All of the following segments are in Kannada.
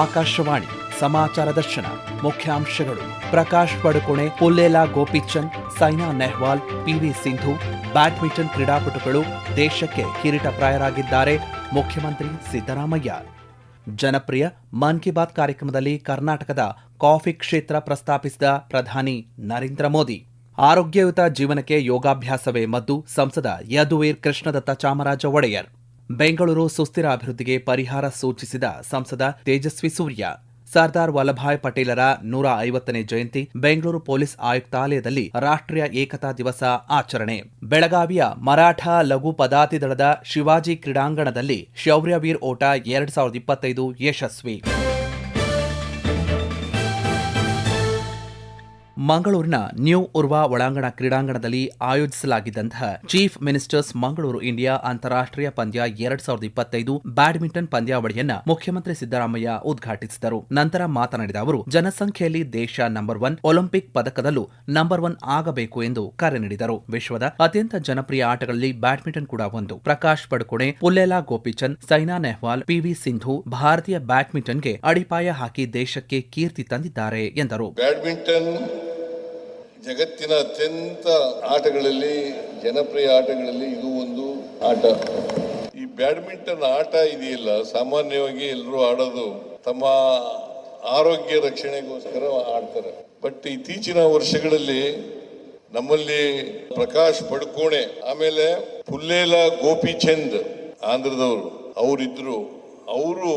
ಆಕಾಶವಾಣಿ ಸಮಾಚಾರ ದರ್ಶನ ಮುಖ್ಯಾಂಶಗಳು. ಪ್ರಕಾಶ್ ಪಡುಕೋಣೆ, ಪುಲ್ಲೇಲ ಗೋಪಿಚಂದ್, ಸೈನಾ ನೆಹ್ವಾಲ್, ಪಿವಿ ಸಿಂಧು ಬ್ಯಾಡ್ಮಿಂಟನ್ ಕ್ರೀಡಾಪಟುಗಳು ದೇಶಕ್ಕೆ ಕಿರೀಟಪ್ರಾಯರಾಗಿದ್ದಾರೆ. ಮುಖ್ಯಮಂತ್ರಿ ಸಿದ್ದರಾಮಯ್ಯ. ಜನಪ್ರಿಯ ಮನ್ ಕಿ ಬಾತ್ ಕಾರ್ಯಕ್ರಮದಲ್ಲಿ ಕರ್ನಾಟಕದ ಕಾಫಿ ಕ್ಷೇತ್ರ ಪ್ರಸ್ತಾಪಿಸಿದ ಪ್ರಧಾನಿ ನರೇಂದ್ರ ಮೋದಿ. ಆರೋಗ್ಯಯುತ ಜೀವನಕ್ಕೆ ಯೋಗಾಭ್ಯಾಸವೇ ಮದ್ದು. ಸಂಸದ ಯದುವೀರ್ ಕೃಷ್ಣದತ್ತ ಚಾಮರಾಜ ಒಡೆಯರ್. ಬೆಂಗಳೂರು ಸುಸ್ಥಿರ ಅಭಿವೃದ್ಧಿಗೆ ಪರಿಹಾರ ಸೂಚಿಸಿದ ಸಂಸದ ತೇಜಸ್ವಿ ಸೂರ್ಯ. ಸರ್ದಾರ್ ವಲ್ಲಭಾಯ್ ಪಟೇಲರ 150ನೇ ಜಯಂತಿ. ಬೆಂಗಳೂರು ಪೊಲೀಸ್ ಆಯುಕ್ತಾಲಯದಲ್ಲಿ ರಾಷ್ಟ್ರೀಯ ಏಕತಾ ದಿವಸ ಆಚರಣೆ. ಬೆಳಗಾವಿಯ ಮರಾಠ ಲಘು ಪದಾತಿ ದಳದ ಶಿವಾಜಿ ಕ್ರೀಡಾಂಗಣದಲ್ಲಿ ಶೌರ್ಯವೀರ್ ಓಟ 2025 ಯಶಸ್ವಿ. ಮಂಗಳೂರಿನ ನ್ಯೂ ಉರ್ವಾ ಒಳಾಂಗಣ ಕ್ರೀಡಾಂಗಣದಲ್ಲಿ ಆಯೋಜಿಸಲಾಗಿದ್ದಂತಹ ಚೀಫ್ ಮಿನಿಸ್ಟರ್ಸ್ ಮಂಗಳೂರು ಇಂಡಿಯಾ ಅಂತಾರಾಷ್ಟ್ರೀಯ ಪಂದ್ಯ 2025 ಬ್ಯಾಡ್ಮಿಂಟನ್ ಪಂದ್ಯಾವಳಿಯನ್ನ ಮುಖ್ಯಮಂತ್ರಿ ಸಿದ್ದರಾಮಯ್ಯ ಉದ್ಘಾಟಿಸಿದರು. ನಂತರ ಮಾತನಾಡಿದ ಅವರು, ಜನಸಂಖ್ಯೆಯಲ್ಲಿ ದೇಶ ನಂಬರ್ 1, ಒಲಿಂಪಿಕ್ ಪದಕದಲ್ಲೂ ನಂಬರ್ 1 ಆಗಬೇಕು ಎಂದು ಕರೆ ನೀಡಿದರು. ವಿಶ್ವದ ಅತ್ಯಂತ ಜನಪ್ರಿಯ ಆಟಗಳಲ್ಲಿ ಬ್ಯಾಡ್ಮಿಂಟನ್ ಕೂಡ ಒಂದು. ಪ್ರಕಾಶ್ ಪಡುಕೋಣೆ, ಪುಲ್ಲೇಲ ಗೋಪಿಚಂದ್, ಸೈನಾ ನೆಹ್ವಾಲ್, ಪಿವಿ ಸಿಂಧು ಭಾರತೀಯ ಬ್ಯಾಡ್ಮಿಂಟನ್ಗೆ ಅಡಿಪಾಯ ಹಾಕಿ ದೇಶಕ್ಕೆ ಕೀರ್ತಿ ತಂದಿದ್ದಾರೆ ಎಂದರು. ಬ್ಯಾಡ್ಮಿಂಟನ್ ಜಗತ್ತಿನ ಅತ್ಯಂತ ಆಟಗಳಲ್ಲಿ, ಜನಪ್ರಿಯ ಆಟಗಳಲ್ಲಿ ಇದು ಒಂದು ಆಟ. ಈ ಬ್ಯಾಡ್ಮಿಂಟನ್ ಆಟ ಇದೆಯಲ್ಲ, ಸಾಮಾನ್ಯವಾಗಿ ಎಲ್ಲರೂ ಆಡೋದು ತಮ್ಮ ಆರೋಗ್ಯ ರಕ್ಷಣೆಗೋಸ್ಕರ ಆಡ್ತಾರೆ. ಬಟ್ ಇತ್ತೀಚಿನ ವರ್ಷಗಳಲ್ಲಿ ನಮ್ಮಲ್ಲಿ ಪ್ರಕಾಶ್ ಪಡುಕೋಣೆ, ಆಮೇಲೆ ಪುಲ್ಲೇಲ ಗೋಪಿಚಂದ್ ಆಂಧ್ರದವರು ಅವರಿದ್ರು. ಅವರು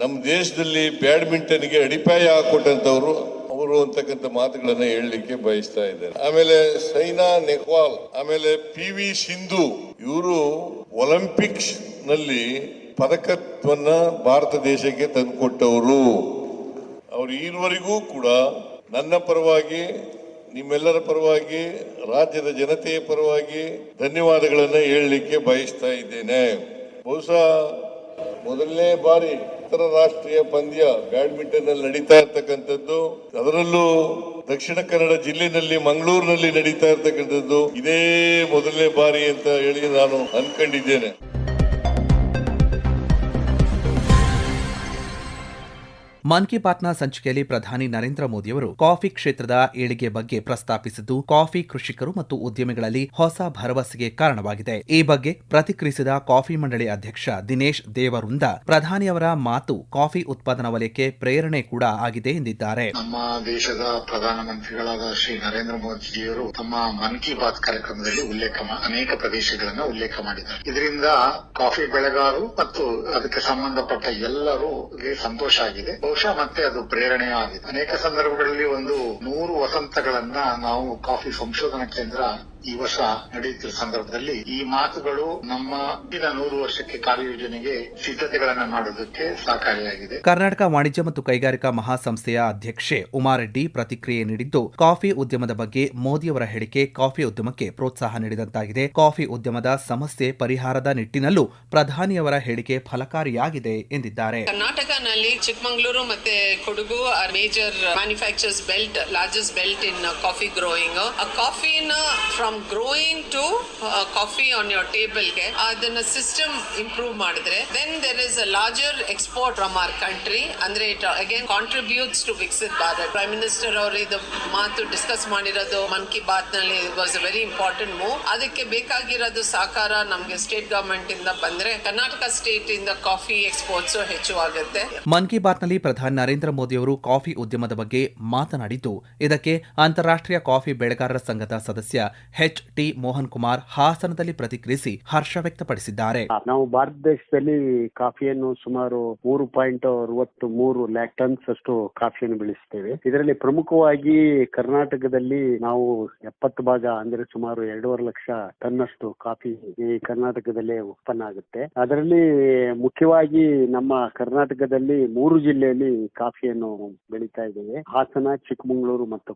ನಮ್ಮ ದೇಶದಲ್ಲಿ ಬ್ಯಾಡ್ಮಿಂಟನ್ಗೆ ಅಡಿಪಾಯ ಹಾಕೊಟ್ಟಂತವ್ರು ಅವರು ಅಂತಕ್ಕಂಥ ಮಾತುಗಳನ್ನ ಹೇಳಲಿಕ್ಕೆ ಬಯಸ್ತಾ ಇದ್ದಾರೆ. ಆಮೇಲೆ ಸೈನಾ ನೆಹ್ವಾಲ್, ಆಮೇಲೆ ಪಿವಿ ಸಿಂಧು, ಇವರು ಒಲಿಂಪಿಕ್ಸ್ ನಲ್ಲಿ ಪದಕವನ್ನ ಭಾರತ ದೇಶಕ್ಕೆ ತಂದುಕೊಟ್ಟವರು. ಅವರು ಈವರೆಗೂ ಕೂಡ ನನ್ನ ಪರವಾಗಿ, ನಿಮ್ಮೆಲ್ಲರ ಪರವಾಗಿ, ರಾಜ್ಯದ ಜನತೆಯ ಪರವಾಗಿ ಧನ್ಯವಾದಗಳನ್ನ ಹೇಳಲಿಕ್ಕೆ ಬಯಸ್ತಾ ಇದ್ದೇನೆ. ಬಹುಶಃ ಮೊದಲನೇ ಬಾರಿ ಅಂತಾರಾಷ್ಟ್ರೀಯ ಪಂದ್ಯ ಬ್ಯಾಡ್ಮಿಂಟನ್ ನಲ್ಲಿ ನಡೀತಾ ಇರ್ತಕ್ಕಂಥದ್ದು, ಅದರಲ್ಲೂ ದಕ್ಷಿಣ ಕನ್ನಡ ಜಿಲ್ಲೆನಲ್ಲಿ ಮಂಗಳೂರಿನಲ್ಲಿ ನಡೀತಾ ಇರ್ತಕ್ಕಂಥದ್ದು ಇದೇ ಮೊದಲನೇ ಬಾರಿ ಅಂತ ಹೇಳಿ ನಾನು ಅನ್ಕೊಂಡಿದ್ದೇನೆ. ಮನ್ ಕಿ ಬಾತ್ನ ಸಂಚಿಕೆಯಲ್ಲಿ ಪ್ರಧಾನಿ ನರೇಂದ್ರ ಮೋದಿಯವರು ಕಾಫಿ ಕ್ಷೇತ್ರದ ಏಳಿಗೆ ಬಗ್ಗೆ ಪ್ರಸ್ತಾಪಿಸಿದ್ದು, ಕಾಫಿ ಕೃಷಿಕರು ಮತ್ತು ಉದ್ಯಮಿಗಳಲ್ಲಿ ಹೊಸ ಭರವಸೆಗೆ ಕಾರಣವಾಗಿದೆ. ಈ ಬಗ್ಗೆ ಪ್ರತಿಕ್ರಿಯಿಸಿದ ಕಾಫಿ ಮಂಡಳಿ ಅಧ್ಯಕ್ಷ ದಿನೇಶ್ ದೇವರುಂದ, ಪ್ರಧಾನಿಯವರ ಮಾತು ಕಾಫಿ ಉತ್ಪಾದನಾ ವಲಯಕ್ಕೆ ಪ್ರೇರಣೆ ಕೂಡ ಆಗಿದೆ ಎಂದಿದ್ದಾರೆ. ನಮ್ಮ ದೇಶದ ಪ್ರಧಾನಮಂತ್ರಿಗಳಾದ ಶ್ರೀ ನರೇಂದ್ರ ಮೋದಿಜಿಯವರು ತಮ್ಮ ಮನ್ ಕಿ ಬಾತ್ ಕಾರ್ಯಕ್ರಮದಲ್ಲಿ ಅನೇಕ ಪ್ರದೇಶಗಳನ್ನು ಉಲ್ಲೇಖ ಮಾಡಿದ್ದಾರೆ. ಇದರಿಂದ ಕಾಫಿ ಬೆಳೆಗಾರರು ಮತ್ತು ಅದಕ್ಕೆ ಸಂಬಂಧಪಟ್ಟ ಎಲ್ಲರೂ ಸಂತೋಷ ಆಗಿದೆ. ಮತ್ತೆ ಅದು ಪ್ರೇರಣೆ ಆಗಿದೆ. ಅನೇಕ ಸಂದರ್ಭಗಳಲ್ಲಿ 100 ವಸಂತಗಳನ್ನ ನಾವು ಕಾಫಿ ಸಂಶೋಧನಾ ಕೇಂದ್ರ ಈ ವರ್ಷ ನಡೆಯುತ್ತಿರುವ ಸಂದರ್ಭದಲ್ಲಿ ಈ ಮಾತುಗಳು ನಮ್ಮ 100 ವರ್ಷಕ್ಕೆ ಕಾರ್ಯಯೋಜನೆಗೆ ಸಿದ್ಧತೆಗಳನ್ನು ಮಾಡೋದಕ್ಕೆ ಸಹಕಾರಿಯಾಗಿದೆ. ಕರ್ನಾಟಕ ವಾಣಿಜ್ಯ ಮತ್ತು ಕೈಗಾರಿಕಾ ಮಹಾಸಂಸ್ಥೆಯ ಅಧ್ಯಕ್ಷೆ ಉಮಾರೆಡ್ಡಿ ಪ್ರತಿಕ್ರಿಯೆ ನೀಡಿದ್ದು, ಕಾಫಿ ಉದ್ಯಮದ ಬಗ್ಗೆ ಮೋದಿಯವರ ಹೇಳಿಕೆ ಕಾಫಿ ಉದ್ಯಮಕ್ಕೆ ಪ್ರೋತ್ಸಾಹ ನೀಡಿದಂತಾಗಿದೆ. ಕಾಫಿ ಉದ್ಯಮದ ಸಮಸ್ಯೆ ಪರಿಹಾರದ ನಿಟ್ಟಿನಲ್ಲೂ ಪ್ರಧಾನಿಯವರ ಹೇಳಿಕೆ ಫಲಕಾರಿಯಾಗಿದೆ ಎಂದಿದ್ದಾರೆ. ಕರ್ನಾಟಕನಲ್ಲಿ ಚಿಕ್ಕಮಗಳೂರು ಮತ್ತೆ Kodagu are major manufacturers belt, largest belt in coffee growing. ಕಾಫಿನ from growing to coffee on your ಟೇಬಲ್ಗೆ ಅದನ್ನ ಸಿಸ್ಟಮ್ ಇಂಪ್ರೂವ್ ಮಾಡಿದ್ರೆ then there is a larger export from our country. ಅಂದ್ರೆ it again contributes to Viksit Bharat. Prime minister ಅವರು ಇದು ಮಾತು ಡಿಸ್ಕಸ್ ಮಾಡಿರೋದು ಮನ್ ಕಿ ಬಾತ್ ನಲ್ಲಿ was a very important move. ಅದಕ್ಕೆ ಬೇಕಾಗಿರೋದು ಸಹಕಾರ ನಮಗೆ ಸ್ಟೇಟ್ ಗವರ್ಮೆಂಟ್ ಇಂದ ಬಂದ್ರೆ ಕರ್ನಾಟಕ ಸ್ಟೇಟ್ ಇಂದ ಕಾಫಿ ಎಕ್ಸ್ಪೋರ್ಟ್ಸ್ ಹೆಚ್ಚು ಆಗುತ್ತೆ. ಮನ್ ಕಿ ಬಾತ್ ನಲ್ಲಿ ಪ್ರಧಾನಿ ನರೇಂದ್ರ ಮೋದಿಯವರು ಕಾಫಿ ಉದ್ಯಮದ ಬಗ್ಗೆ ಮಾತನಾಡಿದ್ದು, ಇದಕ್ಕೆ ಅಂತಾರಾಷ್ಟ್ರೀಯ ಕಾಫಿ ಬೆಳೆಗಾರರ ಸಂಘದ ಸದಸ್ಯ ಎಚ್.ಟಿ. ಮೋಹನ್ ಕುಮಾರ್ ಹಾಸನದಲ್ಲಿ ಪ್ರತಿಕ್ರಿಯಿಸಿ ಹರ್ಷ ವ್ಯಕ್ತಪಡಿಸಿದ್ದಾರೆ. ನಾವು ಭಾರತ ದೇಶದಲ್ಲಿ ಕಾಫಿಯನ್ನು ಸುಮಾರು 3.63 ಲ್ಯಾಕ್ ಟನ್ಸ್ ಅಷ್ಟು ಕಾಫಿಯನ್ನು ಬೆಳೆಸುತ್ತೇವೆ. ಇದರಲ್ಲಿ ಪ್ರಮುಖವಾಗಿ ಕರ್ನಾಟಕದಲ್ಲಿ ನಾವು 70 ಭಾಗ ಅಂದ್ರೆ ಸುಮಾರು 2.5 ಲಕ್ಷ ಟನ್ ಅಷ್ಟು ಕಾಫಿ ಈ ಕರ್ನಾಟಕದಲ್ಲೇ ಉತ್ಪನ್ನ ಆಗುತ್ತೆ. ಅದರಲ್ಲಿ ಮುಖ್ಯವಾಗಿ ನಮ್ಮ ಕರ್ನಾಟಕದಲ್ಲಿ 3 ಜಿಲ್ಲೆಯಲ್ಲಿ ಕಾಫಿಯನ್ನು ಬೆಳೀತಾ ಇದ್ದೇವೆ. ಹಾಸನ, ಚಿಕ್ಕಮಗಳೂರು ಮತ್ತು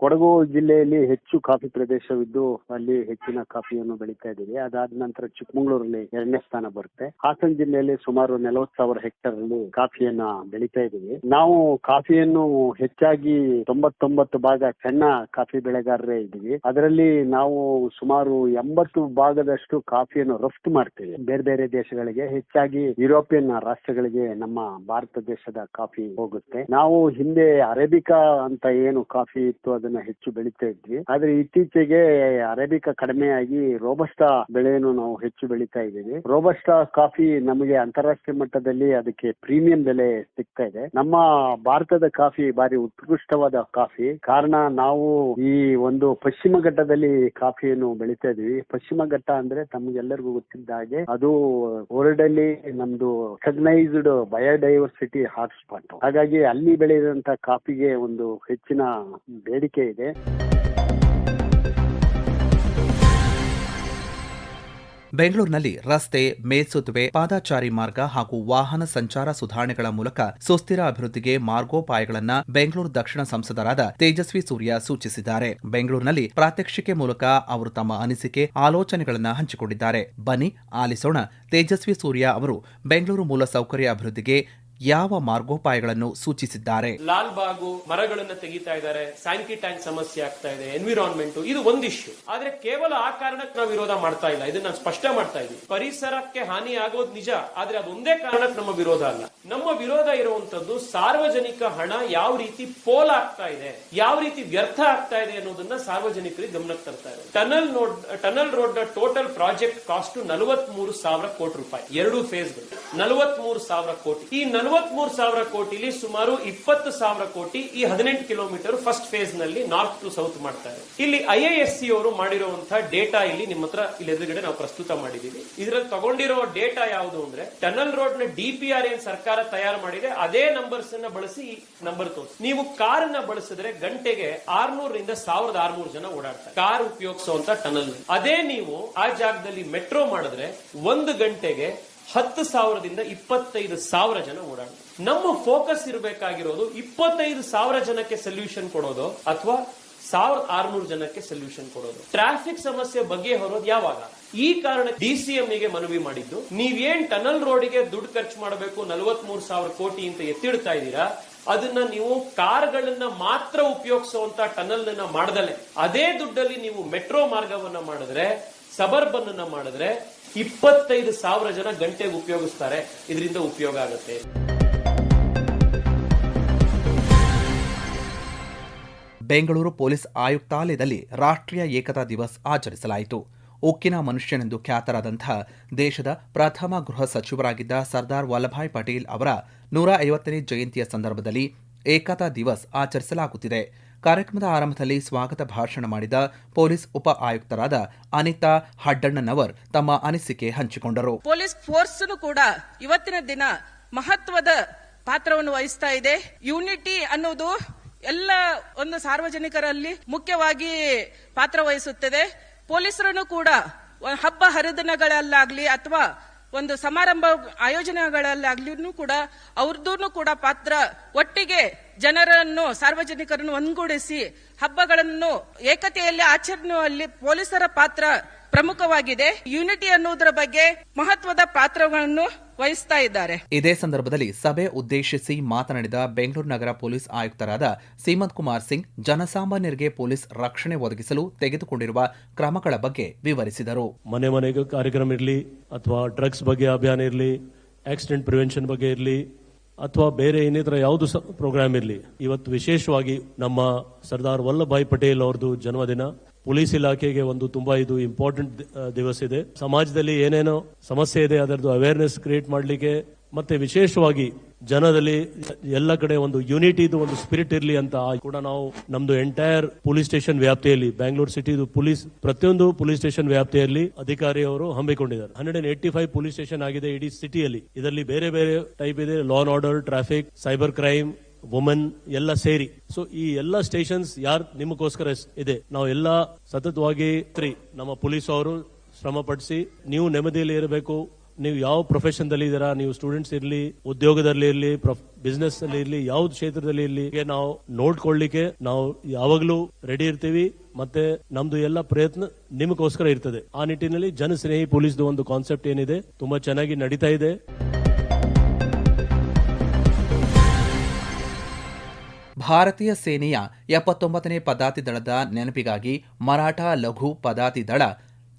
ಕೊಡಗು ಜಿಲ್ಲೆಯಲ್ಲಿ ಹೆಚ್ಚು ಕಾಫಿ ಪ್ರದೇಶವಿದ್ದು ಒಂದು ಅಲ್ಲಿ ಹೆಚ್ಚಿನ ಕಾಫಿಯನ್ನು ಬೆಳೀತಾ ಇದ್ದೀವಿ. ಅದಾದ ನಂತರ ಚಿಕ್ಕಮಗಳೂರಲ್ಲಿ 2ನೇ ಸ್ಥಾನ ಬರುತ್ತೆ. ಹಾಸನ ಜಿಲ್ಲೆಯಲ್ಲಿ ಸುಮಾರು 40,000 ಹೆಕ್ಟೇರ್ ಅಲ್ಲಿ ಕಾಫಿಯನ್ನ ಬೆಳೀತಾ ಇದ್ದೀವಿ. ನಾವು ಕಾಫಿಯನ್ನು ಹೆಚ್ಚಾಗಿ 99 ಭಾಗ ಸಣ್ಣ ಕಾಫಿ ಬೆಳೆಗಾರರೇ ಇದ್ದೀವಿ. ಅದರಲ್ಲಿ ನಾವು ಸುಮಾರು 80 ಭಾಗದಷ್ಟು ಕಾಫಿಯನ್ನು ರಫ್ತು ಮಾಡ್ತೀವಿ ಬೇರೆ ಬೇರೆ ದೇಶಗಳಿಗೆ, ಹೆಚ್ಚಾಗಿ ಯುರೋಪಿಯನ್ ರಾಷ್ಟ್ರಗಳಿಗೆ ನಮ್ಮ ಭಾರತ ದೇಶದ ಕಾಫಿ ಹೋಗುತ್ತೆ. ನಾವು ಹಿಂದೆ ಅರೇಬಿಕಾ ಅಂತ ಏನು ಕಾಫಿ ಇತ್ತು ಅದನ್ನ ಹೆಚ್ಚು ಬೆಳೀತಾ ಇದ್ವಿ. ಆದ್ರೆ ಇತ್ತೀಚೆಗೆ ಅರೇಬಿಕಾ ಕಡಿಮೆಯಾಗಿ ರೋಬಸ್ಟಾ ಬೆಳೆಯನ್ನು ನಾವು ಹೆಚ್ಚು ಬೆಳೀತಾ ಇದ್ದೀವಿ. ರೋಬಸ್ಟಾ ಕಾಫಿ ನಮಗೆ ಅಂತಾರಾಷ್ಟ್ರೀಯ ಮಟ್ಟದಲ್ಲಿ ಅದಕ್ಕೆ ಪ್ರೀಮಿಯಂ ಬೆಲೆ ಸಿಗ್ತಾ ಇದೆ. ನಮ್ಮ ಭಾರತದ ಕಾಫಿ ಬಾರಿ ಉತ್ಕೃಷ್ಟವಾದ ಕಾಫಿ. ಕಾರಣ ನಾವು ಈ ಒಂದು ಪಶ್ಚಿಮ ಘಟ್ಟದಲ್ಲಿ ಕಾಫಿಯನ್ನು ಬೆಳೀತಾ ಇದೀವಿ. ಪಶ್ಚಿಮ ಘಟ್ಟ ಅಂದ್ರೆ ತಮಗೆಲ್ಲರಿಗೂ ಗೊತ್ತಿದ್ದ ಹಾಗೆ ಅದು ವರ್ಲ್ಡ್ ಅಲ್ಲಿ ನಮ್ದು ರೆಕಗ್ನೈಸ್ಡ್ ಬಯೋಡೈವರ್ಸಿಟಿ ಹಾಟ್ ಸ್ಪಾಟ್. ಹಾಗಾಗಿ ಅಲ್ಲಿ ಬೆಳೆದಂತ ಕಾಫಿಗೆ ಒಂದು ಹೆಚ್ಚಿನ ಬೇಡಿಕೆ ಇದೆ. ಬೆಂಗಳೂರಿನಲ್ಲಿ ರಸ್ತೆ, ಮೇಲ್ಸೇತುವೆ, ಪಾದಚಾರಿ ಮಾರ್ಗ ಹಾಗೂ ವಾಹನ ಸಂಚಾರ ಸುಧಾರಣೆಗಳ ಮೂಲಕ ಸುಸ್ಥಿರ ಅಭಿವೃದ್ಧಿಗೆ ಮಾರ್ಗೋಪಾಯಗಳನ್ನು ಬೆಂಗಳೂರು ದಕ್ಷಿಣ ಸಂಸದರಾದ ತೇಜಸ್ವಿ ಸೂರ್ಯ ಸೂಚಿಸಿದ್ದಾರೆ. ಬೆಂಗಳೂರಿನಲ್ಲಿ ಪ್ರಾತ್ಯಕ್ಷಿಕೆ ಮೂಲಕ ಅವರು ತಮ್ಮ ಅನಿಸಿಕೆ, ಆಲೋಚನೆಗಳನ್ನು ಹಂಚಿಕೊಂಡಿದ್ದಾರೆ. ಬನ್ನಿ ಆಲಿಸೋಣ ತೇಜಸ್ವಿ ಸೂರ್ಯ ಅವರು ಬೆಂಗಳೂರು ಮೂಲಸೌಕರ್ಯ ಅಭಿವೃದ್ಧಿಗೆ ಯಾವ ಮಾರ್ಗೋಪಾಯಗಳನ್ನು ಸೂಚಿಸಿದ್ದಾರೆ. ಲಾಲ್ ಬಾಗು ಮರಗಳನ್ನು ತೆಗಿತಾ ಇದ್ದಾರೆ, ಸ್ಯಾಂಕಿ ಟ್ಯಾಂಕ್ ಸಮಸ್ಯೆ ಆಗ್ತಾ ಇದೆ, ಎನ್ವಿರಾನ್ಮೆಂಟ್ ಇದು ಒಂದು ಇಶ್ಯೂ. ಆದ್ರೆ ಕೇವಲ ಆ ಕಾರಣಕ್ಕೆ ನಾವು ವಿರೋಧ ಮಾಡ್ತಾ ಇಲ್ಲ, ಇದನ್ನ ನಾನು ಸ್ಪಷ್ಟ ಮಾಡ್ತಾ ಇದ್ದೀವಿ. ಪರಿಸರಕ್ಕೆ ಹಾನಿ ಆಗೋದು ನಿಜ, ಆದ್ರೆ ಅದೊಂದೇ ಕಾರಣಕ್ಕೆ ನಮ್ಮ ವಿರೋಧ ಅಲ್ಲ. ನಮ್ಮ ವಿರೋಧ ಇರುವಂತದ್ದು ಸಾರ್ವಜನಿಕ ಹಣ ಯಾವ ರೀತಿ ಪೋಲ್ ಆಗ್ತಾ ಇದೆ, ಯಾವ ರೀತಿ ವ್ಯರ್ಥ ಆಗ್ತಾ ಇದೆ ಅನ್ನೋದನ್ನ ಸಾರ್ವಜನಿಕರಿಗೆ ಗಮನಕ್ಕೆ ತರ್ತಾ ಇದೆ. Tunnel road total project cost 43,000 ಕೋಟಿ ರೂಪಾಯಿ, 2 ಫೇಸ್ಗಳು 43,000 ಕೋಟಿ. ಈ 43,000 ಕೋಟಿಲಿ ಸುಮಾರು 20,000 ಕೋಟಿ ಈ 18 ಕಿಲೋಮೀಟರ್ ಫಸ್ಟ್ ಫೇಸ್ ನಲ್ಲಿ ನಾರ್ತ್ ಟು ಸೌತ್ ಮಾಡ್ತಾರೆ. ಇಲ್ಲಿ IISc ಅವರು ಮಾಡಿರುವಂತಹ ಡೇಟಾ ಇಲ್ಲಿ ನಿಮ್ಮ ಹತ್ರ ಇಲ್ಲಿ ಎದುರುಗಡೆ ನಾವು ಪ್ರಸ್ತುತ ಮಾಡಿದೀವಿ. ಇದರಲ್ಲಿ ತಗೊಂಡಿರೋ ಡೇಟಾ ಯಾವುದು ಅಂದ್ರೆ ಟನಲ್ ರೋಡ್ ನ DPR ಏನ್ ಸರ್ಕಾರ ತಯಾರು ಮಾಡಿದೆ ಅದೇ ನಂಬರ್ಸ್ ಅನ್ನ ಬಳಸಿ ಈ ನಂಬರ್ ತೋರಿಸಿ. ನೀವು ಕಾರ್ ನ ಬಳಸಿದ್ರೆ ಗಂಟೆಗೆ 600 ರಿಂದ 1,600 ಜನ ಓಡಾಡ್ತಾರೆ ಕಾರ್ ಉಪಯೋಗಿಸುವಂತ ಟನಲ್. ಅದೇ ನೀವು ಆ ಜಾಗದಲ್ಲಿ ಮೆಟ್ರೋ ಮಾಡಿದ್ರೆ 1 ಗಂಟೆಗೆ 10,000 ರಿಂದ 25,000 ಜನ ಓಡಾಡ್ತಾರೆ. ನಮ್ಮ ಫೋಕಸ್ ಇರಬೇಕಾಗಿರೋದು 25,000 ಜನಕ್ಕೆ ಸೊಲ್ಯೂಷನ್ ಕೊಡೋದು ಅಥವಾ 1,600 ಜನಕ್ಕೆ ಸೊಲ್ಯೂಷನ್ ಕೊಡೋದು. ಟ್ರಾಫಿಕ್ ಸಮಸ್ಯೆ ಬಗೆಹರೋದು ಯಾವಾಗ? ಈ ಕಾರಣ DCM ಗೆ ಮನವಿ ಮಾಡಿದ್ದು, ನೀವೇನ್ ಟನಲ್ ರೋಡ್ಗೆ ದುಡ್ಡು ಖರ್ಚು ಮಾಡಬೇಕು 43,000 ಕೋಟಿ ಅಂತ ಎತ್ತಿಡ್ತಾ ಇದ್ದೀರಾ, ಅದನ್ನ ನೀವು ಕಾರ್ಗಳನ್ನ ಮಾತ್ರ ಉಪಯೋಗಿಸುವಂತ ಟನಲ್ ಅನ್ನ ಮಾಡದಲೆ ಅದೇ ದುಡ್ಡಲ್ಲಿ ನೀವು ಮೆಟ್ರೋ ಮಾರ್ಗವನ್ನ ಮಾಡಿದ್ರೆ, ಸಬರ್ಬನ್ ಅನ್ನ ಮಾಡಿದ್ರೆ 25,000 ಜನ ಗಂಟೆಗೆ ಉಪಯೋಗಿಸ್ತಾರೆ. ಇದರಿಂದ ಉಪಯೋಗ ಆಗುತ್ತೆ. ಬೆಂಗಳೂರು ಪೊಲೀಸ್ ಆಯುಕ್ತಾಲಯದಲ್ಲಿ ರಾಷ್ಟ್ರೀಯ ಏಕತಾ ದಿವಸ್ ಆಚರಿಸಲಾಯಿತು. ಉಕ್ಕಿನ ಮನುಷ್ಯನೆಂದು ಖ್ಯಾತರಾದಂತಹ ದೇಶದ ಪ್ರಥಮ ಗೃಹ ಸಚಿವರಾಗಿದ್ದ ಸರ್ದಾರ್ ವಲ್ಲಭಾಯ್ ಪಟೇಲ್ ಅವರ 150ನೇ ಜಯಂತಿಯ ಸಂದರ್ಭದಲ್ಲಿ ಏಕತಾ ದಿವಸ್ ಆಚರಿಸಲಾಗುತ್ತಿದೆ. ಕಾರ್ಯಕ್ರಮದ ಆರಂಭದಲ್ಲಿ ಸ್ವಾಗತ ಭಾಷಣ ಮಾಡಿದ ಪೊಲೀಸ್ ಉಪ ಆಯುಕ್ತರಾದ ಅನಿತಾ ಹಡ್ಡಣ್ಣನವರ್ ತಮ್ಮ ಅನಿಸಿಕೆ ಹಂಚಿಕೊಂಡರು. ಪೊಲೀಸ್ ಫೋರ್ಸ್ ಕೂಡ ಇವತ್ತಿನ ದಿನ ಮಹತ್ವದ ಪಾತ್ರವನ್ನು ವಹಿಸ್ತಾ ಇದೆ. ಯೂನಿಟಿ ಅನ್ನೋದು ಎಲ್ಲ ಒಂದು ಸಾರ್ವಜನಿಕರಲ್ಲಿ ಮುಖ್ಯವಾಗಿ ಪಾತ್ರ ವಹಿಸುತ್ತದೆ. ಪೊಲೀಸರನ್ನು ಕೂಡ ಹಬ್ಬ ಹರಿದಿನಗಳಲ್ಲಾಗ್ಲಿ ಅಥವಾ ಒಂದು ಸಮಾರಂಭ ಆಯೋಜನೆಗಳಲ್ಲಾಗ್ಲಿ ಕೂಡ ಅವ್ರದ್ದು ಕೂಡ ಪಾತ್ರ ಒಟ್ಟಿಗೆ ಜನರನ್ನು ಸಾರ್ವಜನಿಕರನ್ನು ಒಂದುಗೂಡಿಸಿ ಹಬ್ಬಗಳನ್ನು ಏಕತೆಯಲ್ಲಿ ಆಚರಣೆಯಲ್ಲಿ ಪೊಲೀಸರ ಪಾತ್ರ ಪ್ರಮುಖವಾಗಿದೆ. ಯೂನಿಟಿ ಅನ್ನುವುದರ ಬಗ್ಗೆ ಮಹತ್ವದ ಪಾತ್ರವನ್ನು ವಹಿಸ್ತಾ ಇದ್ದಾರೆ. ಇದೇ ಸಂದರ್ಭದಲ್ಲಿ ಸಭೆ ಉದ್ದೇಶಿಸಿ ಮಾತನಾಡಿದ ಬೆಂಗಳೂರು ನಗರ ಪೊಲೀಸ್ ಆಯುಕ್ತರಾದ ಸೀಮಂತ್ ಕುಮಾರ್ ಸಿಂಗ್ ಜನಸಾಮಾನ್ಯರಿಗೆ ಪೊಲೀಸ್ ರಕ್ಷಣೆ ಒದಗಿಸಲು ತೆಗೆದುಕೊಂಡಿರುವ ಕ್ರಮಗಳ ಬಗ್ಗೆ ವಿವರಿಸಿದರು. ಮನೆ ಮನೆಗೆ ಕಾರ್ಯಕ್ರಮ ಇರಲಿ ಅಥವಾ ಡ್ರಗ್ಸ್ ಬಗ್ಗೆ ಅಭಿಯಾನ ಇರಲಿ, ಆಕ್ಸಿಡೆಂಟ್ ಪ್ರಿವೆನ್ಷನ್ ಬಗ್ಗೆ ಇರಲಿ ಅಥವಾ ಬೇರೆ ಇನ್ನಿತರ ಯಾವುದು ಪ್ರೋಗ್ರಾಮ್ ಇರಲಿ, ಇವತ್ತು ವಿಶೇಷವಾಗಿ ನಮ್ಮ ಸರ್ದಾರ್ ವಲ್ಲಭಾಯ್ ಪಟೇಲ್ ಅವರದು ಜನ್ಮದಿನ. ಪೊಲೀಸ್ ಇಲಾಖೆಗೆ ಒಂದು ತುಂಬಾ ಇದು ಇಂಪಾರ್ಟೆಂಟ್ ದಿವಸ ಇದೆ. ಸಮಾಜದಲ್ಲಿ ಏನೇನೋ ಸಮಸ್ಯೆ ಇದೆ ಅದರದ್ದು ಅವೇರ್ನೆಸ್ ಕ್ರಿಯೇಟ್ ಮಾಡಲಿಕ್ಕೆ ಮತ್ತೆ ವಿಶೇಷವಾಗಿ ಜನದಲ್ಲಿ ಎಲ್ಲ ಕಡೆ ಒಂದು ಯೂನಿಟಿದು ಒಂದು ಸ್ಪಿರಿಟ್ ಇರಲಿ ಅಂತ ಕೂಡ ನಾವು ನಮ್ದು ಎಂಟೈರ್ ಪೊಲೀಸ್ ಸ್ಟೇಷನ್ ವ್ಯಾಪ್ತಿಯಲ್ಲಿ ಬ್ಯಾಂಗ್ಳೂರ್ ಸಿಟಿದು ಪೊಲೀಸ್ ಪ್ರತಿಯೊಂದು ಪೊಲೀಸ್ ಸ್ಟೇಷನ್ ವ್ಯಾಪ್ತಿಯಲ್ಲಿ ಅಧಿಕಾರಿಯವರು ಹಮ್ಮಿಕೊಂಡಿದ್ದಾರೆ. 185 ಪೊಲೀಸ್ ಸ್ಟೇಷನ್ ಆಗಿದೆ ಇಡೀ ಸಿಟಿಯಲ್ಲಿ. ಇದರಲ್ಲಿ ಬೇರೆ ಬೇರೆ ಟೈಪ್ ಇದೆ, law and order, traffic, cyber crime, woman ಎಲ್ಲ ಸೇರಿ. ಸೊ ಈ ಎಲ್ಲ ಸ್ಟೇಷನ್ಸ್ ಯಾರು ನಿಮಗೋಸ್ಕರ ಇದೆ. ನಾವು ಎಲ್ಲ ಸತತವಾಗಿ ನಮ್ಮ ಪೊಲೀಸ್ ಅವರು ಶ್ರಮ ಪಡಿಸಿ ನೀವು ನೆಮ್ಮದಿಯಲ್ಲಿ ಇರಬೇಕು, ನೀವು ಯಾವ ಪ್ರೊಫೆಷನ್ ದಲ್ಲಿ ಇದ್ದೀರಾ, ನೀವು ಸ್ಟೂಡೆಂಟ್ಸ್ ಇರ್ಲಿ, ಉದ್ಯೋಗದಲ್ಲಿ ಇರ್ಲಿ, ಬಿಸ್ನೆಸ್ ಅಲ್ಲಿ ಇರ್ಲಿ, ಯಾವ ಕ್ಷೇತ್ರದಲ್ಲಿ ಇರ್ಲಿ, ನಾವು ನೋಡ್ಕೊಳ್ಳಿಕ್ಕೆ ನಾವು ಯಾವಾಗಲೂ ರೆಡಿ ಇರ್ತೀವಿ. ಮತ್ತೆ ನಮ್ದು ಎಲ್ಲ ಪ್ರಯತ್ನ ನಿಮಗೋಸ್ಕರ ಇರ್ತದೆ. ಆ ನಿಟ್ಟಿನಲ್ಲಿ ಜನಸ್ನೇಹಿ ಪೊಲೀಸ್ದು ಒಂದು ಕಾನ್ಸೆಪ್ಟ್ ಏನಿದೆ ತುಂಬಾ ಚೆನ್ನಾಗಿ ನಡೀತಾ ಇದೆ. ಭಾರತೀಯ ಸೇನೆಯ 79ನೇ ಪದಾತಿ ದಳದ ನೆನಪಿಗಾಗಿ ಮರಾಠ ಲಘು ಪದಾತಿ ದಳ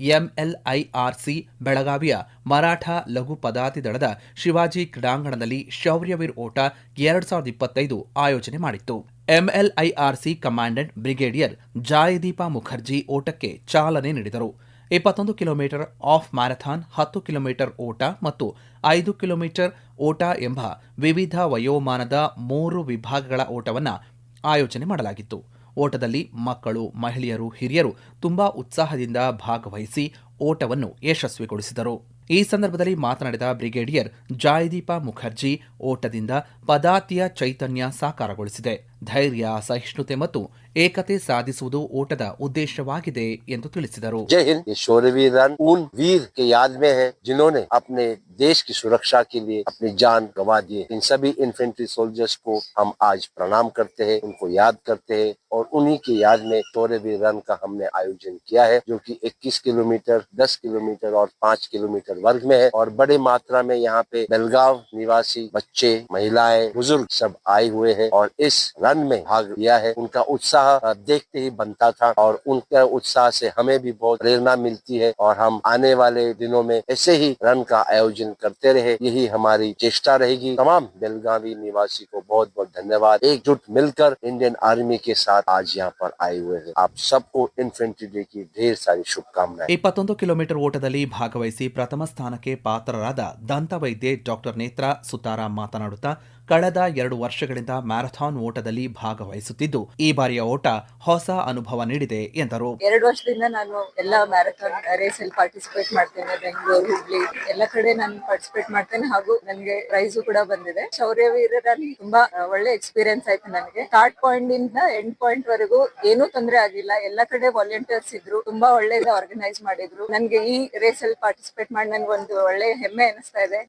ಎಂಎಲ್ಐಆರ್ಸಿ ಬೆಳಗಾವಿಯ ಮರಾಠ ಲಘು ಪದಾತಿ ದಳದ ಶಿವಾಜಿ ಕ್ರೀಡಾಂಗಣದಲ್ಲಿ ಶೌರ್ಯವೀರ್ ಓಟ 2025 ಆಯೋಜನೆ ಮಾಡಿತ್ತು. ಎಂಎಲ್ಐಆರ್ಸಿ ಕಮಾಂಡೆಂಟ್ ಬ್ರಿಗೇಡಿಯರ್ ಜಾಯದೀಪ ಮುಖರ್ಜಿ ಓಟಕ್ಕೆ ಚಾಲನೆ ನೀಡಿದರು. 21 ಕಿಲೋಮೀಟರ್ ಆಫ್ ಮ್ಯಾರಥಾನ್, 10 ಕಿಲೋಮೀಟರ್ ಓಟ ಮತ್ತು 5 ಕಿಲೋಮೀಟರ್ ಓಟ ಎಂಬ ವಿವಿಧ ವಯೋಮಾನದ 3 ವಿಭಾಗಗಳ ಓಟವನ್ನು ಆಯೋಜನೆ ಮಾಡಲಾಗಿತ್ತು. ಓಟದಲ್ಲಿ ಮಕ್ಕಳು, ಮಹಿಳೆಯರು, ಹಿರಿಯರು ತುಂಬಾ ಉತ್ಸಾಹದಿಂದ ಭಾಗವಹಿಸಿ ಓಟವನ್ನು ಯಶಸ್ವಿಗೊಳಿಸಿದರು. ಈ ಸಂದರ್ಭದಲ್ಲಿ ಮಾತನಾಡಿದ ಬ್ರಿಗೇಡಿಯರ್ ಜಾಯದೀಪ ಮುಖರ್ಜಿ, ಓಟದಿಂದ ಪದಾತಿಯ ಚೈತನ್ಯ ಸಾಕಾರಗೊಳಿಸಿದೆ. ಧೈರ್ಯ, ಸಹಿಷ್ಣುತೆ ಮತ್ತು ಏಕತೆ ಸಾಧಿಸುವುದು ಓಟದ ಉದ್ದೇಶವಾಗಿದೆ ಎಂದು ತಿಳಿಸಿದರು. जय हिंद। ये शौर्यवीर रन उन वीर के याद में है जिन्होंने अपने देश की सुरक्षा के लिए अपनी जान गंवा दी। इन सभी इन्फेंट्री सोल्जर्स को हम आज प्रणाम करते हैं, उनको याद करते हैं और उन्हीं की याद में शौर्यवीर रन का हमने आयोजन किया है, जो कि 21 किलोमीटर, 10 किलोमीटर और 5 किलोमीटर वर्ग में है। और बड़े मात्रा में यहाँ पे बेलगांव निवासी बच्चे, महिलाएं, बुजुर्ग सब आए हुए हैं और इस रन में भाग लिया है। उनका उत्साह देखते ही बनता था और उनके उत्साह से हमें भी बहुत प्रेरणा मिलती है और हम आने वाले दिनों में ऐसे ही रन का आयोजन करते रहे, यही हमारी चेष्टा रहेगी। तमाम बेलगावी निवासी को बहुत बहुत धन्यवाद। एकजुट मिलकर इंडियन आर्मी के साथ आज यहाँ पर आए हुए हैं। आप सबको इन्फेंट्री डे की ढेर सारी शुभकामनाएं। 21 ಕಿಲೋಮೀಟರ್ ಓಟದಲ್ಲಿ ಭಾಗವಹಿಸಿ ಪ್ರಥಮ ಸ್ಥಾನಕ್ಕೆ ಪಾತ್ರರಾದ ದಂತವೈದ್ಯೆ ಡಾಕ್ಟರ್ ನೇತ್ರಾ ಸುತಾರಾಮ್ ಮಾತನಾಡುತ್ತಾ, ಕಳೆದ 2 ವರ್ಷಗಳಿಂದ ಮ್ಯಾರಥಾನ್ ಓಟದಲ್ಲಿ ಭಾಗವಹಿಸುತ್ತಿದ್ದು ಈ ಬಾರಿಯ ಓಟ ಹೊಸ ಅನುಭವ ನೀಡಿದೆ ಎಂದರು. 2 ವರ್ಷದಿಂದ ನಾನು ಎಲ್ಲ ಮ್ಯಾರಥಾನ್ ರೇಸ್ ಅಲ್ಲಿ ಪಾರ್ಟಿಸಿಪೇಟ್ ಮಾಡ್ತೇನೆ. ಬೆಂಗಳೂರು, ಹುಬ್ಳಿ ಎಲ್ಲ ಕಡೆ ನಾನು ಪಾರ್ಟಿಸಿಪೇಟ್ ಮಾಡ್ತೇನೆ ಹಾಗೂ ನನಗೆ ಪ್ರೈಸು ಕೂಡ ಬಂದಿದೆ. ಶೌರ್ಯವೀರರಲ್ಲಿ ತುಂಬಾ ಒಳ್ಳೆ ಎಕ್ಸ್ಪೀರಿಯನ್ಸ್ ಆಯ್ತು ನನಗೆ. ಸ್ಟಾರ್ಟ್ ಪಾಯಿಂಟ್ ಇಂದ ಎಂಡ್ ಪಾಯಿಂಟ್ ವರೆಗೂ ಏನೂ ತೊಂದರೆ ಆಗಿಲ್ಲ. ಎಲ್ಲ ಕಡೆ ವಾಲಂಟಿಯರ್ಸ್ ಇದ್ರು, ತುಂಬಾ ಒಳ್ಳೆದ ಆರ್ಗನೈಸ್ ಮಾಡಿದ್ರು. ನನಗೆ ಈ ರೇಸ್ ಅಲ್ಲಿ ಪಾರ್ಟಿಸಿಪೇಟ್ ಮಾಡಿ ನನಗೆ ಒಂದು ಒಳ್ಳೆ ಹೆಮ್ಮೆ ಅನಿಸ್ತಾ ಇದೆ.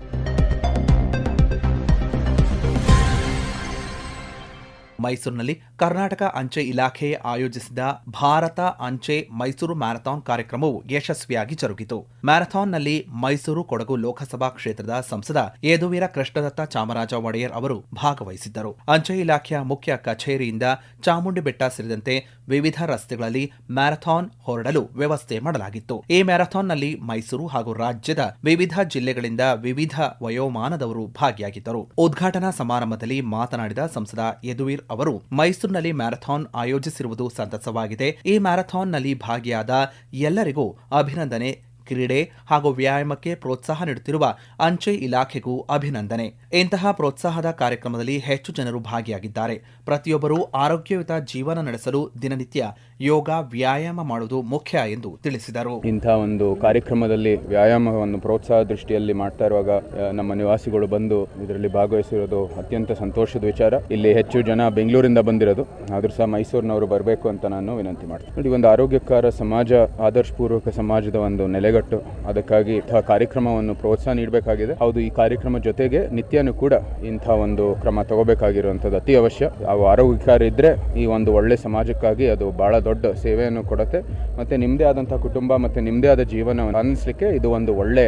ಮೈಸೂರಿನಲ್ಲಿ ಕರ್ನಾಟಕ ಅಂಚೆ ಇಲಾಖೆ ಆಯೋಜಿಸಿದ ಭಾರತ ಅಂಚೆ ಮೈಸೂರು ಮ್ಯಾರಥಾನ್ ಕಾರ್ಯಕ್ರಮವು ಯಶಸ್ವಿಯಾಗಿ ಜರುಗಿತು. ಮ್ಯಾರಥಾನ್ನಲ್ಲಿ ಮೈಸೂರು ಕೊಡಗು ಲೋಕಸಭಾ ಕ್ಷೇತ್ರದ ಸಂಸದ ಯದುವೀರ ಕೃಷ್ಣದತ್ತ ಚಾಮರಾಜ ಒಡೆಯರ್ ಅವರು ಭಾಗವಹಿಸಿದ್ದರು. ಅಂಚೆ ಇಲಾಖೆಯ ಮುಖ್ಯ ಕಚೇರಿಯಿಂದ ಚಾಮುಂಡಿ ಬೆಟ್ಟ ಸೇರಿದಂತೆ ವಿವಿಧ ರಸ್ತೆಗಳಲ್ಲಿ ಮ್ಯಾರಥಾನ್ ಹೊರಡಲು ವ್ಯವಸ್ಥೆ ಮಾಡಲಾಗಿತ್ತು. ಈ ಮ್ಯಾರಥಾನ್ನಲ್ಲಿ ಮೈಸೂರು ಹಾಗೂ ರಾಜ್ಯದ ವಿವಿಧ ಜಿಲ್ಲೆಗಳಿಂದ ವಿವಿಧ ವಯೋಮಾನದವರು ಭಾಗಿಯಾಗಿದ್ದರು. ಉದ್ಘಾಟನಾ ಸಮಾರಂಭದಲ್ಲಿ ಮಾತನಾಡಿದ ಸಂಸದ ಯದುವೀರ್ ಅವರು, ಮೈಸೂರಿನಲ್ಲಿ ಮ್ಯಾರಥಾನ್ ಆಯೋಜಿಸಿರುವುದು ಸಂತಸವಾಗಿದೆ. ಈ ಮ್ಯಾರಥಾನ್ನಲ್ಲಿ ಭಾಗಿಯಾದ ಎಲ್ಲರಿಗೂ ಅಭಿನಂದನೆ. ಕ್ರೀಡೆ ಹಾಗೂ ವ್ಯಾಯಾಮಕ್ಕೆ ಪ್ರೋತ್ಸಾಹ ನೀಡುತ್ತಿರುವ ಅಂಚೆ ಇಲಾಖೆಗೂ ಅಭಿನಂದನೆ. ಇಂತಹ ಪ್ರೋತ್ಸಾಹದ ಕಾರ್ಯಕ್ರಮದಲ್ಲಿ ಹೆಚ್ಚು ಜನರು ಭಾಗಿಯಾಗಿದ್ದಾರೆ. ಪ್ರತಿಯೊಬ್ಬರೂ ಆರೋಗ್ಯಯುತ ಜೀವನ ನಡೆಸಲು ದಿನನಿತ್ಯ ಯೋಗ, ವ್ಯಾಯಾಮ ಮಾಡುವುದು ಮುಖ್ಯ ಎಂದು ತಿಳಿಸಿದರು. ಇಂಥ ಒಂದು ಕಾರ್ಯಕ್ರಮದಲ್ಲಿ ವ್ಯಾಯಾಮವನ್ನು ಪ್ರೋತ್ಸಾಹ ದೃಷ್ಟಿಯಲ್ಲಿ ಮಾಡ್ತಾ ಇರುವಾಗ ನಮ್ಮ ನಿವಾಸಿಗಳು ಬಂದು ಇದರಲ್ಲಿ ಭಾಗವಹಿಸಿರೋದು ಅತ್ಯಂತ ಸಂತೋಷದ ವಿಚಾರ. ಇಲ್ಲಿ ಹೆಚ್ಚು ಜನ ಬೆಂಗಳೂರಿಂದ ಬಂದಿರೋದು, ಆದರೂ ಸಹ ಮೈಸೂರಿನವರು ಬರಬೇಕು ಅಂತ ನಾನು ವಿನಂತಿ ಮಾಡ್ತೀನಿ. ನೋಡಿ, ಒಂದು ಆರೋಗ್ಯಕರ ಸಮಾಜ, ಆದರ್ಶಪೂರ್ವಕ ಸಮಾಜದ ಒಂದು ನೆಲೆಗಟ್ಟು. ಅದಕ್ಕಾಗಿ ಇಂಥ ಕಾರ್ಯಕ್ರಮವನ್ನು ಪ್ರೋತ್ಸಾಹ ನೀಡಬೇಕಾಗಿದೆ. ಹೌದು, ಈ ಕಾರ್ಯಕ್ರಮ ಜೊತೆಗೆ ನಿತ್ಯನೂ ಕೂಡ ಇಂಥ ಒಂದು ಕ್ರಮ ತಗೋಬೇಕಾಗಿರುವಂಥದ್ದು ಅತಿ ಅವಶ್ಯ. ಅವು ಆರೋಗ್ಯಕರ ಇದ್ರೆ ಈ ಒಂದು ಒಳ್ಳೆ ಸಮಾಜಕ್ಕಾಗಿ ಅದು ಬಹಳ ದೊಡ್ಡ ಸೇವೆಯನ್ನು ಕೊಡುತ್ತೆ. ಮತ್ತೆ ನಿಮ್ಮದೇ ಆದಂತಹ ಕುಟುಂಬ ಮತ್ತೆ ನಿಮ್ಮದೇ ಆದ ಜೀವನವನ್ನು ಅಂದಿಸಲಿಕ್ಕೆ ಇದು ಒಂದು ಒಳ್ಳೆ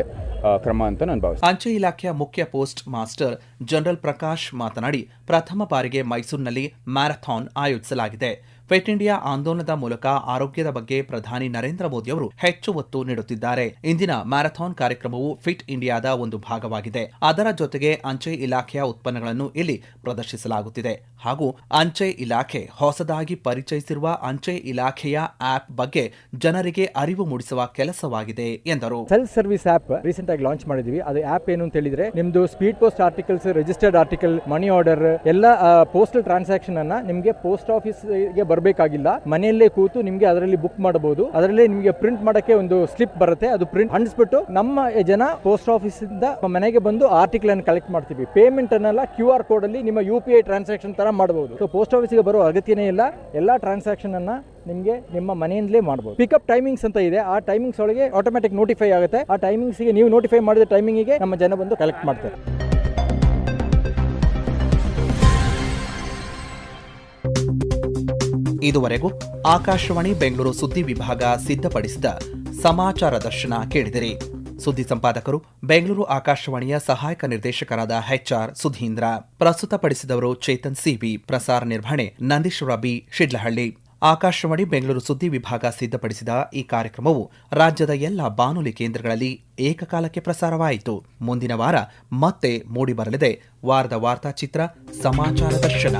ಕ್ರಮ ಅಂತ ನಾನು ಭಾವಿಸ್ತೀನಿ. ಅಂಚೆ ಇಲಾಖೆಯ ಮುಖ್ಯ ಪೋಸ್ಟ್ ಮಾಸ್ಟರ್ ಜನರಲ್ ಪ್ರಕಾಶ್ ಮಾತನಾಡಿ, ಪ್ರಥಮ ಬಾರಿಗೆ ಮೈಸೂರಿನಲ್ಲಿ ಮ್ಯಾರಥಾನ್ ಆಯೋಜಿಸಲಾಗಿದೆ. ಫಿಟ್ ಇಂಡಿಯಾ ಆಂದೋಲನದ ಮೂಲಕ ಆರೋಗ್ಯದ ಬಗ್ಗೆ ಪ್ರಧಾನಿ ನರೇಂದ್ರ ಮೋದಿ ಅವರು ಹೆಚ್ಚು ಒತ್ತು ನೀಡುತ್ತಿದ್ದಾರೆ. ಇಂದಿನ ಮ್ಯಾರಥಾನ್ ಕಾರ್ಯಕ್ರಮವು ಫಿಟ್ ಇಂಡಿಯಾದ ಒಂದು ಭಾಗವಾಗಿದೆ. ಅದರ ಜೊತೆಗೆ ಅಂಚೆ ಇಲಾಖೆಯ ಉತ್ಪನ್ನಗಳನ್ನು ಇಲ್ಲಿ ಪ್ರದರ್ಶಿಸಲಾಗುತ್ತಿದೆ ಹಾಗೂ ಅಂಚೆ ಇಲಾಖೆ ಹೊಸದಾಗಿ ಪರಿಚಯಿಸಿರುವ ಅಂಚೆ ಇಲಾಖೆಯ ಆಪ್ ಬಗ್ಗೆ ಜನರಿಗೆ ಅರಿವು ಮೂಡಿಸುವ ಕೆಲಸವಾಗಿದೆ ಎಂದರು. ಸೆಲ್ಫ್ ಸರ್ವಿಸ್ ಆಪ್ ರೀಸೆಂಟ್ ಆಗಿ ಲಾಂಚ್ ಮಾಡಿದ್ವಿ. ಅದು ಆಪ್ ಏನು ಅಂತ ಹೇಳಿದ್ರೆ, ನಿಮ್ದು speed post articles, registered article, money order ಎಲ್ಲ ಪೋಸ್ಟಲ್ ಟ್ರಾನ್ಸಾಕ್ಷನ್ ಅನ್ನ ನಿಮಗೆ ಪೋಸ್ಟ್ ಆಫೀಸ್ಗೆ ಬರಬೇಕಾಗಿಲ್ಲ. ಮನೆಯಲ್ಲೇ ಕೂತು ನಿಮಗೆ ಅದರಲ್ಲಿ ಬುಕ್ ಮಾಡಬಹುದು. ಅದರಲ್ಲಿ ನಿಮಗೆ ಪ್ರಿಂಟ್ ಮಾಡಕ್ಕೆ ಒಂದು ಸ್ಲಿಪ್ ಬರುತ್ತೆ. ಅದು ಪ್ರಿಂಟ್ ಅಂಟಿಸ್ಬಿಟ್ಟು ನಮ್ಮ ಜನ ಪೋಸ್ಟ್ ಆಫೀಸ್ ಇಂದ ಮನೆಗೆ ಬಂದು ಆರ್ಟಿಕಲ್ ಅನ್ನು ಕಲೆಕ್ಟ್ ಮಾಡ್ತೀವಿ. ಪೇಮೆಂಟ್ ಅನ್ನೆಲ್ಲ QR ಕೋಡ್ ಅಲ್ಲಿ ನಿಮ್ಮ UPI ಟ್ರಾನ್ಸಾಕ್ಷನ್ ತರ ಮಾಡಬಹುದು. ಸೊ ಪೋಸ್ಟ್ ಆಫೀಸ್ಗೆ ಬರೋ ಅಗತ್ಯನೇ ಇಲ್ಲ. ಎಲ್ಲಾ ಟ್ರಾನ್ಸಾಕ್ಷನ್ ಅನ್ನ ನಿಮಗೆ ನಿಮ್ಮ ಮನೆಯಿಂದಲೇ ಮಾಡಬಹುದು. ಪಿಕಪ್ ಟೈಮಿಂಗ್ಸ್ ಅಂತ ಇದೆ, ಆ ಟೈಮಿಂಗ್ಸ್ ಒಳಗೆ ಆಟೋಮ್ಯಾಟಿಕ್ ನೋಟಿಫೈ ಆಗುತ್ತೆ. ಆ ಟೈಮಿಂಗ್ಸ್ಗೆ ನೀವು ನೋಟಿಫೈ ಮಾಡಿದ ಟೈಮಿಂಗಿಗೆ ನಮ್ಮ ಜನ ಬಂದು ಕಲೆಕ್ಟ್ ಮಾಡ್ತಾರೆ. ಇದುವರೆಗೂ ಆಕಾಶವಾಣಿ ಬೆಂಗಳೂರು ಸುದ್ದಿ ವಿಭಾಗ ಸಿದ್ಧಪಡಿಸಿದ ಸಮಾಚಾರ ದರ್ಶನ ಕೇಳಿದಿರಿ. ಸುದ್ದಿ ಸಂಪಾದಕರು ಬೆಂಗಳೂರು ಆಕಾಶವಾಣಿಯ ಸಹಾಯಕ ನಿರ್ದೇಶಕರಾದ HR ಸುಧೀಂದ್ರ. ಪ್ರಸ್ತುತಪಡಿಸಿದವರು ಚೇತನ್ ಸಿವಿ. ಪ್ರಸಾರ ನಿರ್ವಹಣೆ ನಂದೀಶ್ವರ ಬಿ ಶಿಡ್ಲಹಳ್ಳಿ. ಆಕಾಶವಾಣಿ ಬೆಂಗಳೂರು ಸುದ್ದಿ ವಿಭಾಗ ಸಿದ್ಧಪಡಿಸಿದ ಈ ಕಾರ್ಯಕ್ರಮವು ರಾಜ್ಯದ ಎಲ್ಲ ಬಾನುಲಿ ಕೇಂದ್ರಗಳಲ್ಲಿ ಏಕಕಾಲಕ್ಕೆ ಪ್ರಸಾರವಾಯಿತು. ಮುಂದಿನ ವಾರ ಮತ್ತೆ ಮೂಡಿಬರಲಿದೆ ವಾರದ ವಾರ್ತಾಚಿತ್ರ ಸಮಾಚಾರ ದರ್ಶನ.